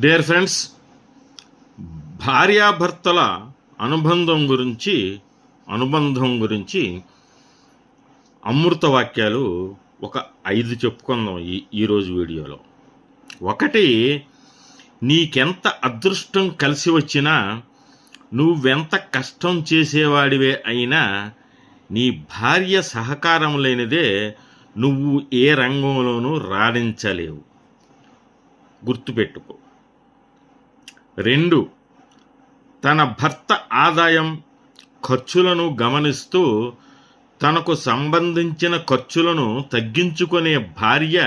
Dear friends, భార్యాభర్తల అనుబంధం గురించి అమృత వాక్యాలు ఒక 5 చెప్పుకుందాం ఈరోజు వీడియోలో. ఒకటి, నీకెంత అదృష్టం కలిసి వచ్చినా, నువ్వెంత కష్టం చేసేవాడివే అయినా, నీ భార్య సహకారం లేనిదే నువ్వు ఏ రంగంలోనూ రాణించలేవు. గుర్తుపెట్టుకో. 2, తన భర్త ఆదాయం ఖర్చులను గమనిస్తూ తనకు సంబంధించిన ఖర్చులను తగ్గించుకునే భార్య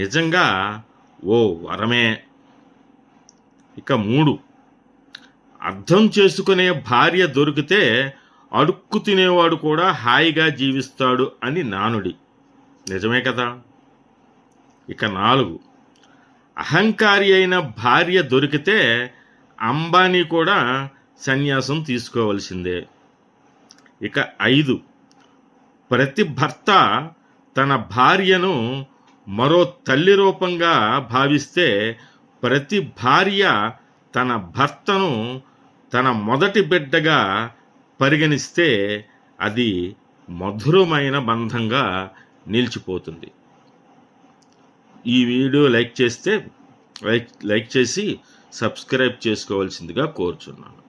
నిజంగా ఓ వరమే. ఇక 3, అర్థం చేసుకునే భార్య దొరికితే అడుక్కు తినేవాడు కూడా హాయిగా జీవిస్తాడు అని నానుడి. నిజమే కదా. ఇక 4, అహంకారి అయిన భార్య దొరికితే అంబానీ కూడా సన్యాసం తీసుకోవలసిందే. ఇక 5, ప్రతి భర్త తన భార్యను మరో తల్లి రూపంగా భావిస్తే, ప్రతి భార్య తన భర్తను తన మొదటి బిడ్డగా పరిగణిస్తే అది మధురమైన బంధంగా నిలిచిపోతుంది. ఈ వీడియో లైక్ చేసి సబ్స్క్రైబ్ చేసుకోవాల్సిందిగా కోరుచున్నాను.